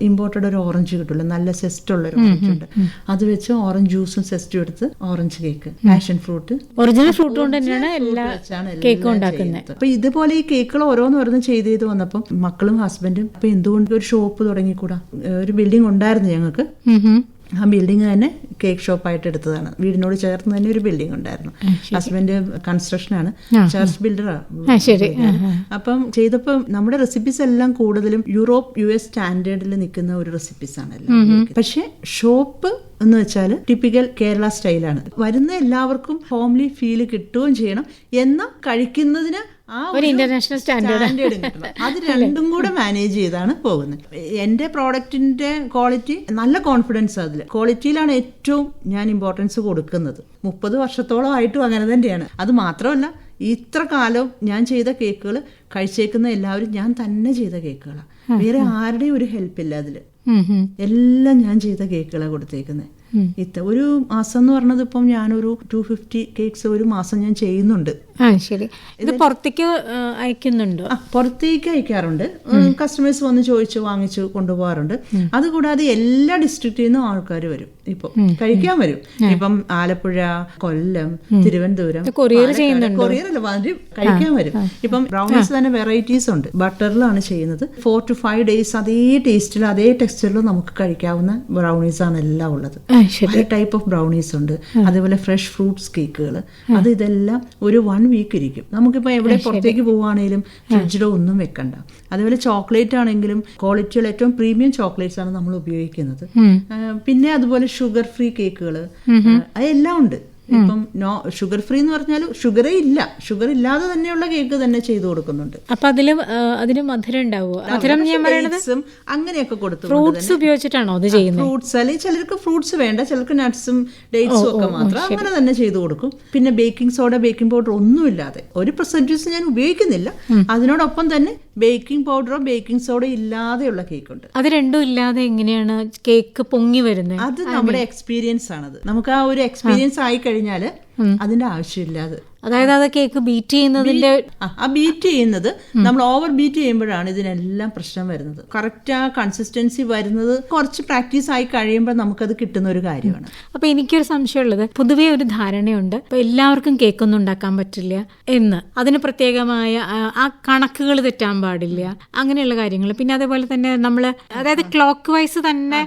ഇമ്പോർട്ടഡ് ഒരു ഓറഞ്ച് കിട്ടില്ല, നല്ല സെസ്റ്റ് ഉള്ള ഒരു ഓറഞ്ച് ഉണ്ട്. അത് വെച്ച് ഓറഞ്ച് ജ്യൂസും സെസ്റ്റും എടുത്ത് orange cake, passion fruit, original fruit കൊണ്ട് തന്നെയാണ് എല്ലാ കേക്കും ഉണ്ടാക്കുന്നത്. അപ്പൊ ഇതുപോലെ ഈ കേക്കുകൾ ഓരോന്ന് ചെയ്ത് വന്നപ്പം മക്കളും ഹസ്ബൻഡും അപ്പൊ എന്തുകൊണ്ട് ഒരു ഷോപ്പ് തുടങ്ങിക്കൂടാ. ഒരു ബിൽഡിംഗ് ഉണ്ടായിരുന്നു ഞങ്ങൾക്ക്. ആ ബിൽഡിംഗ് തന്നെ കേക്ക് ഷോപ്പായിട്ട് എടുത്തതാണ്. വീടിനോട് ചേർന്ന് തന്നെ ഒരു ബിൽഡിംഗ് ഉണ്ടായിരുന്നു. ഹസ്ബൻഡ് കൺസ്ട്രക്ഷനാണ്, ചർച്ച് ബിൽഡറാണ്. അപ്പം ചെയ്തപ്പോ നമ്മുടെ റെസിപ്പീസ് എല്ലാം കൂടുതലും യൂറോപ്പ് US സ്റ്റാൻഡേർഡിൽ നിൽക്കുന്ന ഒരു റെസിപ്പീസ് ആണല്ലോ. പക്ഷെ ഷോപ്പ് എന്ന് വെച്ചാൽ ടിപ്പിക്കൽ കേരള സ്റ്റൈലാണ്. വരുന്ന എല്ലാവർക്കും ഹോംലി ഫീല് കിട്ടുകയും ചെയ്യണം, എന്നാൽ കഴിക്കുന്നതിന് ആ ഒരു ഇന്റർനാഷണൽ സ്റ്റാൻഡേർഡ് കിട്ടണം. അത് രണ്ടും കൂടെ മാനേജ് ചെയ്താണ് പോകുന്നത്. എന്റെ പ്രോഡക്റ്റിന്റെ ക്വാളിറ്റി, നല്ല കോൺഫിഡൻസ് അതിൽ. ക്വാളിറ്റിയിലാണ് ഏറ്റവും ഞാൻ ഇമ്പോർട്ടൻസ് കൊടുക്കുന്നത്. 30 വർഷത്തോളം ആയിട്ടും അങ്ങനെ തന്നെയാണ്. അത് മാത്രമല്ല, ഇത്ര കാലം ഞാൻ ചെയ്ത കേക്കുകൾ കഴിച്ചേക്കുന്ന എല്ലാവരും ഞാൻ തന്നെ ചെയ്ത കേക്കുകളാണ്. വേറെ ആരുടെയും ഒരു ഹെൽപ്പില്ല അതില്. എല്ലാം ഞാൻ ചെയ്ത കേക്കുകളാണ് കൊടുത്തേക്കുന്നത്. ഒരു മാസം എന്ന് പറഞ്ഞത് ഇപ്പം ഞാനൊരു 250 കേക്ക്സ് ഒരു മാസം ഞാൻ ചെയ്യുന്നുണ്ട്. ശരി. ഇത് പുറത്തേക്ക് അയക്കുന്നുണ്ടോ? പുറത്തേക്ക് അയക്കാറുണ്ട്. കസ്റ്റമേഴ്സ് വന്ന് ചോദിച്ചു വാങ്ങിച്ചു കൊണ്ടുപോകാറുണ്ട്. അതുകൂടാതെ എല്ലാ ഡിസ്ട്രിക്റ്റിൽ നിന്നും ആൾക്കാർ വരും, ഇപ്പൊ കഴിക്കാൻ വരും. ഇപ്പം ആലപ്പുഴ, കൊല്ലം, തിരുവനന്തപുരം കൊറിയർ അല്ല വരും, കഴിക്കാൻ വരും. ഇപ്പം ബ്രൗണീസ് തന്നെ വെറൈറ്റീസ് ഉണ്ട്. ബട്ടറിലാണ് ചെയ്യുന്നത്. 4 to 5 days അതേ ടേസ്റ്റിൽ അതേ ടെക്സ്ചറിൽ നമുക്ക് കഴിക്കാവുന്ന ബ്രൗണീസ് ആണ് എല്ലാം ഉള്ളത്. പല ടൈപ്പ് ഓഫ് ബ്രൗണീസ് ഉണ്ട്. അതേപോലെ ഫ്രഷ് ഫ്രൂട്ട്സ് കേക്കുകൾ, അത് ഇതെല്ലാം ഒരു 1 week ഇരിക്കും. നമുക്കിപ്പോൾ എവിടെ പുറത്തേക്ക് പോവുകയാണെങ്കിലും ഫ്രിഡ്ജിലോ ഒന്നും വെക്കണ്ട. അതേപോലെ ചോക്ലേറ്റ് ആണെങ്കിലും ക്വാളിറ്റിയുള്ള ഏറ്റവും പ്രീമിയം ചോക്ലേറ്റ്സ് ആണ് നമ്മൾ ഉപയോഗിക്കുന്നത്. പിന്നെ അതുപോലെ ഷുഗർ ഫ്രീ കേക്കുകൾ അതെല്ലാം ഉണ്ട്. ഇപ്പം ഷുഗർ ഫ്രീ എന്ന് പറഞ്ഞാൽ ഷുഗറേ ഇല്ല, ഷുഗർ ഇല്ലാതെ തന്നെയുള്ള കേക്ക് തന്നെ ചെയ്തു കൊടുക്കുന്നുണ്ട്. അപ്പൊ അതിന് മധുരം ഉണ്ടാവുമോ? മധുരം ഞാൻ പറയുന്നത് അങ്ങനെയൊക്കെ കൊടുത്തു ഫ്രൂട്ട്സ് ഉപയോഗിച്ചിട്ടാണോ അത് ചെയ്യുന്നത്? ഫ്രൂട്ട്സ് അല്ലെങ്കിൽ ചിലർക്ക് ഫ്രൂട്ട്സ് വേണ്ട, ചിലർക്ക് നട്ട്സും ഡേറ്റ്സും ഒക്കെ മാത്രം അങ്ങനെ തന്നെ ചെയ്തു കൊടുക്കും. പിന്നെ ബേക്കിംഗ് സോഡ, ബേക്കിംഗ് പൗഡർ ഒന്നുമില്ലാതെ ഒരു പ്രിസർവേറ്റീവ്സ് ഞാൻ ഉപയോഗിക്കുന്നില്ല. അതിനോടൊപ്പം തന്നെ ബേക്കിംഗ് പൗഡറോ ബേക്കിംഗ് സോഡയോ ഇല്ലാതെയുള്ള കേക്ക് ഉണ്ട്. അത് രണ്ടും ഇല്ലാതെ എങ്ങനെയാണ് കേക്ക് പൊങ്ങി വരുന്നത്? അത് നമ്മുടെ എക്സ്പീരിയൻസ് ആണത്. നമുക്ക് ആ ഒരു എക്സ്പീരിയൻസ് ആയി കഴിഞ്ഞാല് അതിന്റെ ആവശ്യമില്ലാതെ, അതായത് അത് കേക്ക് ബീറ്റ് ചെയ്യുന്നതിന്റെ ബീറ്റ് ചെയ്യുന്നത് നമ്മൾ ഓവർ ബീറ്റ് ചെയ്യുമ്പോഴാണ് ഇതിനെല്ലാം പ്രശ്നം വരുന്നത്. കറക്റ്റ് ആ കൺസിസ്റ്റൻസി വരുന്നത് കുറച്ച് പ്രാക്ടീസ് ആയി കഴിയുമ്പോൾ നമുക്കത് കിട്ടുന്ന ഒരു കാര്യമാണ്. അപ്പൊ എനിക്കൊരു സംശയമുള്ളത്, പൊതുവേ ഒരു ധാരണയുണ്ട് ഇപ്പൊ എല്ലാവർക്കും കേക്കൊന്നും ഉണ്ടാക്കാൻ പറ്റില്ല എന്ന്, അതിന് പ്രത്യേകമായ ആ കണക്കുകൾ തെറ്റാൻ പാടില്ല, അങ്ങനെയുള്ള കാര്യങ്ങൾ. പിന്നെ അതേപോലെ തന്നെ നമ്മള് അതായത് ക്ലോക്ക് വൈസ് തന്നെ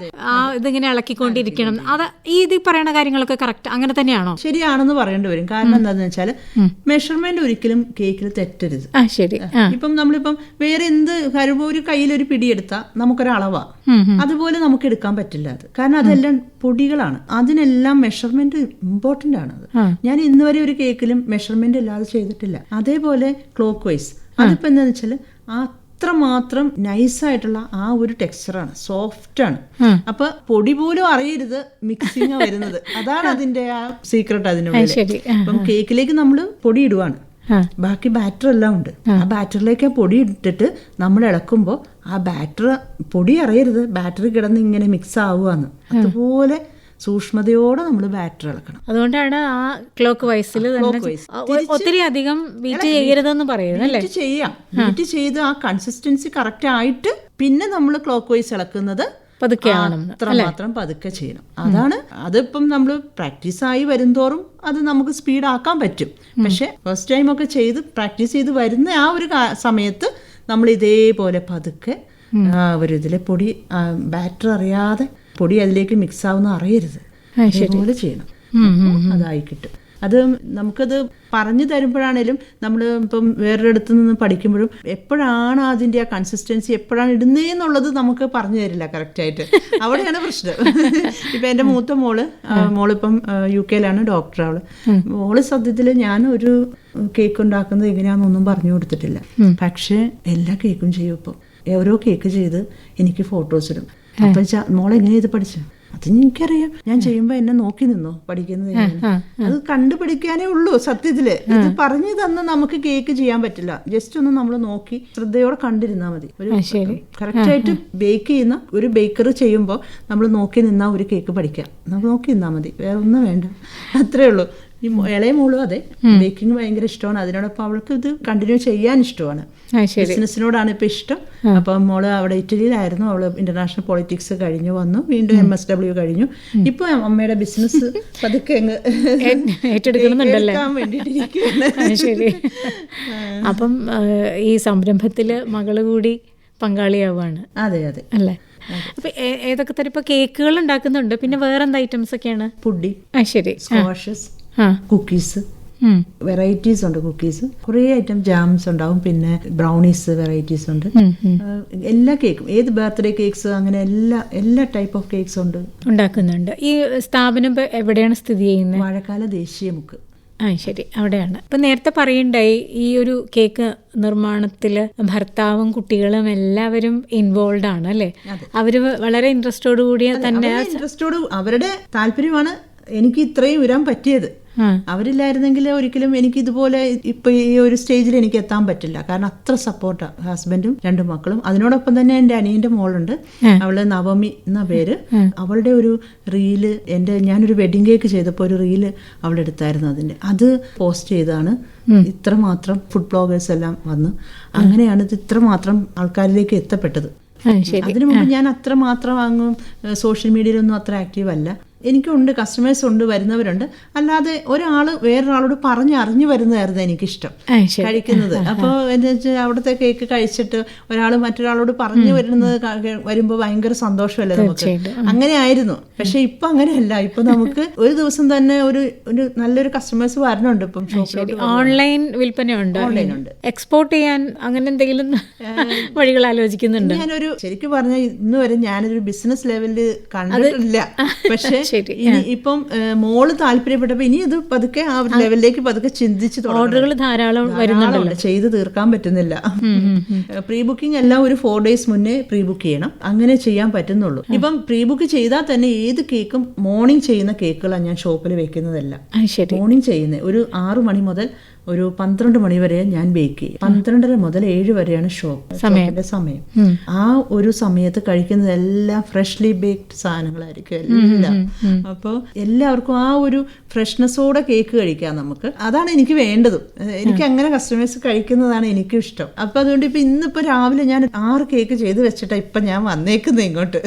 ഇതിങ്ങനെ ഇളക്കിക്കൊണ്ടിരിക്കണം. അത് ഇത് പറയണ കാര്യങ്ങളൊക്കെ കറക്റ്റ് അങ്ങനെ തന്നെയാണോ? ശരിയാണെന്ന് പറയേണ്ടി വരും. കാരണം എന്താണെന്ന് വെച്ചാൽ മെഷർമെന്റ് ഒരിക്കലും കേക്കിൽ തെറ്റരുത്. ശരി. ഇപ്പം നമ്മളിപ്പം വേറെ എന്ത് കാര്യം ഒരു കയ്യിലൊരു പിടിയെടുത്താൽ നമുക്കൊരളവാ, അതുപോലെ നമുക്ക് എടുക്കാൻ പറ്റില്ല അത്. കാരണം അതെല്ലാം പൊടികളാണ്, അതിനെല്ലാം മെഷർമെന്റ് ഇമ്പോർട്ടന്റ് ആണ്. ഞാൻ ഇന്ന് വരെ ഒരു കേക്കിലും മെഷർമെന്റ് ഇല്ലാതെ ചെയ്തിട്ടില്ല. അതേപോലെ ക്ലോക്ക് വൈസ് അതിപ്പോ എന്താന്ന് വെച്ചാൽ അത്രമാത്രം നൈസായിട്ടുള്ള ആ ഒരു ടെക്സ്ചറാണ്, സോഫ്റ്റ് ആണ്. അപ്പൊ പൊടി പോലും അറിയരുത് മിക്സിങ് വരുന്നത്. അതാണ് അതിന്റെ ആ സീക്രട്ട്. അതിനുള്ളിൽ ഇപ്പം കേക്കിലേക്ക് നമ്മൾ പൊടി ഇടുവാണ്, ബാക്കി ബാറ്റർ എല്ലാം ഉണ്ട്. ആ ബാറ്ററിലേക്ക് ആ പൊടി ഇട്ടിട്ട് നമ്മൾ ഇളക്കുമ്പോൾ ആ ബാറ്റർ പൊടി അറിയരുത്, ബാറ്ററി കിടന്ന് ഇങ്ങനെ മിക്സ് ആവുകയാണ്. അതുപോലെ സൂക്ഷ്മതയോടെ നമ്മൾ ബാറ്റർ ഇളക്കണം. അതുകൊണ്ടാണ് ആ ക്ലോക്ക് വൈസിൽ ഒത്തിരി അധികം ബീറ്റ് ചെയ്യരുതെന്ന് പറയുന്നത് അല്ലേ? ചെയ്യാം, ബീറ്റ് ചെയ്ത് ആ കൺസിസ്റ്റൻസി കറക്റ്റ് ആയിട്ട് പിന്നെ നമ്മൾ ക്ലോക്ക് വൈസ് ഇളക്കുന്നത് അത്രമാത്രം പതുക്കെ ചെയ്യണം. അതാണ് അതിപ്പം നമ്മൾ പ്രാക്ടീസ് ആയി വരുംതോറും അത് നമുക്ക് സ്പീഡ് ആക്കാൻ പറ്റും. പക്ഷെ ഫസ്റ്റ് ടൈം ഒക്കെ ചെയ്ത് പ്രാക്ടീസ് ചെയ്ത് വരുന്ന ആ ഒരു സമയത്ത് നമ്മൾ ഇതേപോലെ പതുക്കെ ഒരു ഇതിലെ പൊടി ബാറ്റർ അറിയാതെ പൊടി അതിലേക്ക് മിക്സ് ആവുന്ന അറിയരുത്, അതുപോലെ ചെയ്യണം. അതായി കിട്ടും. അത് നമുക്കത് പറഞ്ഞു തരുമ്പോഴാണേലും നമ്മൾ ഇപ്പം വേറൊരിടത്ത് നിന്ന് പഠിക്കുമ്പോഴും എപ്പോഴാണ് അതിന്റെ ആ കൺസിസ്റ്റൻസി എപ്പോഴാണ് ഇടുന്നേന്നുള്ളത് നമുക്ക് പറഞ്ഞു തരില്ല കറക്റ്റായിട്ട്. അവിടെയാണ് പ്രശ്നം. ഇപ്പൊ എന്റെ മൂത്ത മോളിപ്പം UK ഡോക്ടർ. മോള് സത്യത്തില് ഞാൻ ഒരു കേക്ക് ഉണ്ടാക്കുന്നത് എങ്ങനെയാണെന്നൊന്നും പറഞ്ഞു കൊടുത്തിട്ടില്ല. പക്ഷെ എല്ലാ കേക്കും ചെയ്യും. ഇപ്പം ഓരോ കേക്ക് ചെയ്ത് എനിക്ക് ഫോട്ടോസ് ഇടും. അപ്പൊ മോളെങ്ങനെയാ ഇത് പഠിച്ചത്? അത് എനിക്കറിയാം, ഞാൻ ചെയ്യുമ്പോ എന്നെ നോക്കി നിന്നോ പഠിക്കുന്നത്. അത് കണ്ടുപിടിക്കാനേ ഉള്ളൂ സത്യത്തില്. ഇത് പറഞ്ഞു തന്ന നമുക്ക് കേക്ക് ചെയ്യാൻ പറ്റില്ല. ജസ്റ്റ് ഒന്ന് നമ്മൾ നോക്കി ശ്രദ്ധയോടെ കണ്ടിരുന്നാ മതി. ഒരു കറക്റ്റ് ആയിട്ട് ബേക്ക് ചെയ്യുന്ന ഒരു ബേക്കർ ചെയ്യുമ്പോൾ നമ്മൾ നോക്കി നിന്നാ ഒരു കേക്ക് പഠിക്കാം. നമ്മൾ നോക്കി നിന്നാ മതി, വേറെ ഒന്നും വേണ്ട. അത്രേ ഉള്ളൂ. ഈ ഇളയ മോളും അതെ, ബേക്കിംഗ് ഭയങ്കര ഇഷ്ടമാണ്. അതിനോടൊപ്പം അവൾക്ക് ഇത് കണ്ടിന്യൂ ചെയ്യാൻ ഇഷ്ടമാണ്. ബിസിനസ്സിനോടാണ് ഇപ്പൊ ഇഷ്ടം. അപ്പൊ മോള് അവിടെ ഇറ്റലിയിലായിരുന്നു. അവള് ഇന്റർനാഷണൽ പൊളിറ്റിക്സ് കഴിഞ്ഞു വന്നു, വീണ്ടും MSW കഴിഞ്ഞു. ഇപ്പൊ അമ്മയുടെ ബിസിനസ് പതുക്കെ ഏറ്റെടുക്കാൻ വേണ്ടിട്ടിരിക്കുകയാണ്. ശരി. അപ്പം ഈ സംരംഭത്തില് മകള് കൂടി പങ്കാളിയാവാണ്. അതെ അതെ അല്ലേ? അപ്പൊ ഏതൊക്കെ തരം ഇപ്പൊ കേക്കുകൾ ഉണ്ടാക്കുന്നുണ്ട്? പിന്നെ വേറെന്താ ഐറ്റംസ് ഒക്കെയാണ്? പുഡിംഗ്, ശരി, സ്ക്വാഷസ്, കുക്കീസ്, വെറൈറ്റീസ് ഉണ്ട്. കുക്കീസ് കുറേ ഐറ്റം, ജാംസ് ഉണ്ടാവും. പിന്നെ ബ്രൗണീസ് വെറൈറ്റീസ് ഉണ്ട്. എല്ലാ കേക്കും, ഏത് ബർത്ത്ഡേ കേക്ക്സ് അങ്ങനെ എല്ലാ ടൈപ്പ് ഓഫ് കേക്ക്സ് ഉണ്ട്, ഉണ്ടാക്കുന്നുണ്ട്. ഈ സ്ഥാപനം എവിടെയാണ് സ്ഥിതി ചെയ്യുന്നത്? വാഴക്കാല ദേശീയമുക്ക്. ശരി, അവിടെയാണ്. ഇപ്പൊ നേരത്തെ പറയണ്ടായി ഈ ഒരു കേക്ക് നിർമ്മാണത്തില് ഭർത്താവും കുട്ടികളും എല്ലാവരും ഇൻവോൾവ് ആണ് അല്ലെ? അവര് വളരെ ഇൻട്രസ്റ്റോട് കൂടിയ തന്നെ അവരുടെ താല്പര്യമാണ് എനിക്ക് ഇത്രയും വരാൻ പറ്റിയത്. അവരില്ലായിരുന്നെങ്കിൽ ഒരിക്കലും എനിക്ക് ഇതുപോലെ ഇപ്പൊ ഈ ഒരു സ്റ്റേജിൽ എനിക്ക് എത്താൻ പറ്റില്ല. കാരണം അത്ര സപ്പോർട്ടാണ് ഹസ്ബൻഡും 2 മക്കളും. അതിനോടൊപ്പം തന്നെ എൻ്റെ അനിയന്റെ മോളുണ്ട്, അവള് നവമി എന്ന പേര്. അവളുടെ ഒരു റീല് ഞാനൊരു വെഡിങ് കേക്ക് ചെയ്തപ്പോൾ ഒരു റീല് അവളെടുത്തായിരുന്നു. അത് പോസ്റ്റ് ചെയ്താണ് ഇത്രമാത്രം ഫുഡ് ബ്ലോഗേഴ്സ് എല്ലാം വന്ന് അങ്ങനെയാണ് ഇത് ഇത്രമാത്രം ആൾക്കാരിലേക്ക് എത്തപ്പെട്ടത്. അതിനു മുമ്പ് ഞാൻ അത്രമാത്രം അങ്ങും സോഷ്യൽ മീഡിയയിലൊന്നും അത്ര ആക്റ്റീവ് അല്ല. എനിക്കുണ്ട്, കസ്റ്റമേഴ്സ് ഉണ്ട്, വരുന്നവരുണ്ട്. അല്ലാതെ വേറൊരാളോട് അറിഞ്ഞു വരുന്നതായിരുന്നു എനിക്കിഷ്ടം കഴിക്കുന്നത്. അപ്പോൾ എന്താ വെച്ചാൽ അവിടുത്തെ കേക്ക് കഴിച്ചിട്ട് ഒരാൾ മറ്റൊരാളോട് പറഞ്ഞു വരുമ്പോൾ ഭയങ്കര സന്തോഷമല്ലേ നമുക്ക്. അങ്ങനെ ആയിരുന്നു. പക്ഷെ ഇപ്പൊ അങ്ങനെയല്ല. ഇപ്പൊ നമുക്ക് ഒരു ദിവസം തന്നെ ഒരു നല്ലൊരു കസ്റ്റമേഴ്സ് വരണുണ്ട്. ഇപ്പം ഓൺലൈൻ വിൽപ്പനയുണ്ട്, ഓൺലൈനുണ്ട്. എക്സ്പോർട്ട് ചെയ്യാൻ അങ്ങനെ എന്തെങ്കിലും വഴികൾ ആലോചിക്കുന്നുണ്ട്? ശരിക്കും പറഞ്ഞാൽ ഇന്ന് വരെ ഞാനൊരു ബിസിനസ് ലെവലിൽ കണ്ടിട്ടില്ല. പക്ഷെ ഇപ്പം മോള് താല്പര്യപ്പെട്ടപ്പോ ഇനി ഇത് പതുക്കെ ആ ലെവലിലേക്ക് പതുക്കെ ചിന്തിച്ച് ഓർഡറുകൾ ധാരാളം വരുന്നുണ്ടല്ലോ, ചെയ്ത് തീർക്കാൻ പറ്റുന്നില്ല. പ്രീ ബുക്കിംഗ് എല്ലാം ഒരു 4 days മുന്നേ പ്രീ ബുക്ക് ചെയ്യണം, അങ്ങനെ ചെയ്യാൻ പറ്റുന്നുള്ളൂ. ഇപ്പം പ്രീ ബുക്ക് ചെയ്താൽ തന്നെ ഏത് കേക്കും മോർണിംഗ് ചെയ്യുന്ന കേക്കുകളാണ് ഞാൻ ഷോപ്പിൽ വെക്കുന്നതല്ല. മോർണിംഗ് ചെയ്യുന്നത് ഒരു 6 മണി മുതൽ ഒരു 12 മണി വരെ ഞാൻ ബേക്ക് ചെയ്യും. 12:30 മുതൽ 7 വരെയാണ് ഷോപ്പിന്റെ സമയം. ആ ഒരു സമയത്ത് കഴിക്കുന്നതെല്ലാം ഫ്രഷ്ലി ബേക്ഡ് സാധനങ്ങളായിരിക്കും എല്ലാം. അപ്പോൾ എല്ലാവർക്കും ആ ഒരു ഫ്രഷ്നെസ്സോടെ കേക്ക് കഴിക്കാം നമുക്ക്. അതാണ് എനിക്ക് വേണ്ടതും. എനിക്ക് അങ്ങനെ കസ്റ്റമേഴ്സ് കഴിക്കുന്നതാണ് എനിക്കും ഇഷ്ടം. അപ്പൊ അതുകൊണ്ട് ഇന്നിപ്പോ രാവിലെ ഞാൻ 6 കേക്ക് ചെയ്ത് വെച്ചിട്ടാ ഇപ്പൊ ഞാൻ വന്നേക്കുന്നത് ഇങ്ങോട്ട്.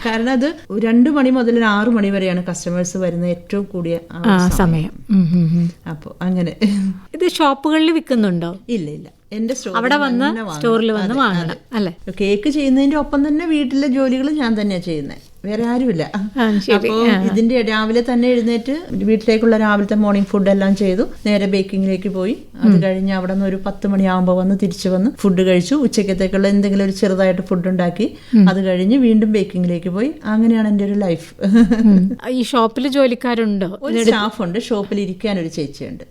കാരണം അത് 2 മണി മുതൽ 6 മണി വരെയാണ് കസ്റ്റമേഴ്സ് വരുന്ന ഏറ്റവും കൂടിയ സമയം. അപ്പൊ അങ്ങനെ. ഇത് ഷോപ്പുകളിൽ വിൽക്കുന്നുണ്ടോ? ഇല്ല, എന്റെ അവിടെ വന്ന് സ്റ്റോറിൽ വന്ന് വാങ്ങണം അല്ലേ? കേക്ക് ചെയ്യുന്നതിന്റെ ഒപ്പം തന്നെ വീട്ടിലെ ജോലികൾ ഞാൻ തന്നെയാണ് ചെയ്യുന്നത്, വേറെ ആരുമില്ല. അപ്പോൾ ഇതിന്റെ രാവിലെ തന്നെ എഴുന്നേറ്റ് വീട്ടിലേക്കുള്ള രാവിലത്തെ മോർണിംഗ് ഫുഡ് എല്ലാം ചെയ്തു നേരെ ബേക്കിങ്ങിലേക്ക് പോയി. അത് കഴിഞ്ഞ് അവിടെ നിന്ന് ഒരു 10 മണിയാകുമ്പോൾ തിരിച്ചു വന്ന് ഫുഡ് കഴിച്ചു. ഉച്ചക്കത്തേക്കുള്ള എന്തെങ്കിലും ഒരു ചെറുതായിട്ട് ഫുഡ് ഉണ്ടാക്കി അത് കഴിഞ്ഞ് വീണ്ടും ബേക്കിങ്ങിലേക്ക് പോയി. അങ്ങനെയാണ് എൻ്റെ ഒരു ലൈഫ്. ഈ ഷോപ്പിൽ ജോലിക്കാരുണ്ടോ? ഒരു സ്റ്റാഫ് ഉണ്ട്, ഷോപ്പിൽ ഇരിക്കാൻ ഒരു ചേച്ചിയുണ്ട്.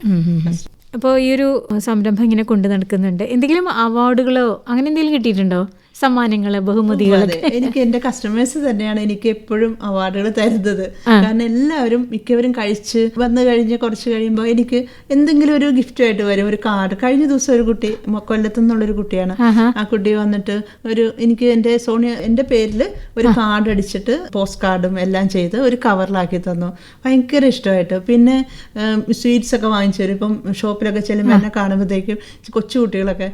അപ്പോൾ ഈ ഒരു സംരംഭം ഇങ്ങനെ കൊണ്ടു നടക്കുന്നുണ്ട്. എന്തെങ്കിലും അവാർഡുകളോ അങ്ങനെ എന്തെങ്കിലും കിട്ടിയിട്ടുണ്ടോ? സമ്മാനങ്ങള്, ബഹുമതികളൊക്കെ? എനിക്ക് എന്റെ കസ്റ്റമേഴ്സ് തന്നെയാണ് എനിക്ക് എപ്പോഴും അവാർഡുകൾ തരുന്നത്. കാരണം എല്ലാവരും മിക്കവരും കഴിച്ച് വന്നു കഴിഞ്ഞ് കുറച്ച് കഴിയുമ്പോൾ എനിക്ക് എന്തെങ്കിലും ഒരു ഗിഫ്റ്റുമായിട്ട് വരും, ഒരു കാർഡ്. കഴിഞ്ഞ ദിവസം ഒരു കുട്ടി, കൊല്ലത്തുനിന്നുള്ളൊരു കുട്ടിയാണ്, ആ കുട്ടി വന്നിട്ട് എനിക്ക് എന്റെ പേരിൽ ഒരു കാർഡ് അടിച്ചിട്ട് പോസ്റ്റ് കാർഡും എല്ലാം ചെയ്ത് ഒരു കവറിലാക്കി തന്നു. ഭയങ്കര ഇഷ്ടമായിട്ട്. പിന്നെ സ്വീറ്റ്സ് ഒക്കെ വാങ്ങിച്ചു തരും. ഇപ്പം ഷോപ്പിലൊക്കെ ചെല്ലുമ്പോൾ എന്നെ കാണുമ്പോഴത്തേക്കും കൊച്ചു കുട്ടികളൊക്കെ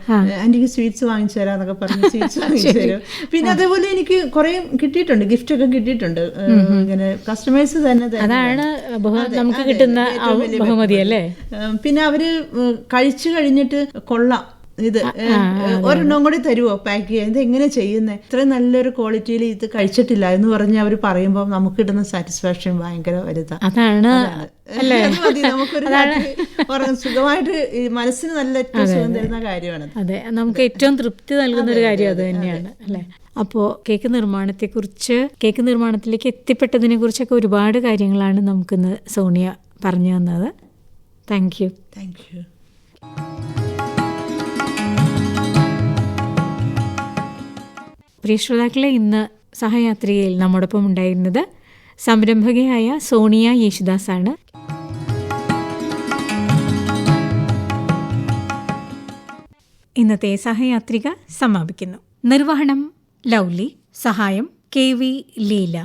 എനിക്ക് സ്വീറ്റ്സ് വാങ്ങിച്ചു തരാന്നൊക്കെ പറഞ്ഞ് സ്വീറ്റ്സ് വാങ്ങിച്ചു തരും. പിന്നെ അതേപോലെ എനിക്ക് കുറെ കിട്ടിയിട്ടുണ്ട്, ഗിഫ്റ്റ് ഒക്കെ കിട്ടിയിട്ടുണ്ട്. ഇങ്ങനെ കസ്റ്റമേഴ്സ് തന്നെ. അതാണ് നമുക്ക് കിട്ടുന്ന ബഹുമതി അല്ലേ? പിന്നെ അവര് കഴിച്ചു കഴിഞ്ഞിട്ട് കൊള്ളാം, ഇത് ഒരെണ്ണം കൂടി തരുമോ പാക്ക് ചെയ്യാൻ, ഇത് എങ്ങനെ ചെയ്യുന്നത്, ഇത്രയും നല്ലൊരു ക്വാളിറ്റിയിൽ ഇത് കഴിച്ചിട്ടില്ല എന്ന് പറഞ്ഞ് അവർ പറയുമ്പോൾ നമുക്ക് കിട്ടുന്ന സാറ്റിസ്ഫാക്ഷൻ ഭയങ്കര വലുതാണ്. അതാണ് മതി നമുക്കൊരു സുഖമായിട്ട് മനസ്സിന് നല്ല ഏറ്റവും സുഖം തരുന്ന കാര്യമാണ്. അതെ, നമുക്ക് ഏറ്റവും തൃപ്തി നൽകുന്ന ഒരു കാര്യം അത് തന്നെയാണ് അല്ലേ? അപ്പോൾ കേക്ക് നിർമ്മാണത്തെക്കുറിച്ച്, കേക്ക് നിർമ്മാണത്തിലേക്ക് എത്തിപ്പെട്ടതിനെ കുറിച്ചൊക്കെ ഒരുപാട് കാര്യങ്ങളാണ് നമുക്കിന്ന് സോണിയ പറഞ്ഞു തന്നത്. Thank you. പ്രിയ ശ്രോതാക്കളെ, ഇന്ന് സഹയാത്രികയിൽ നമ്മോടൊപ്പം ഉണ്ടായിരുന്നത് സംരംഭകയായ സോണിയ യേശുദാസ് ആണ്. ഇന്നത്തെ സഹയാത്രിക സമാപിക്കുന്നു. നിർവഹണം ലൗലി, സഹായം KV ലീല.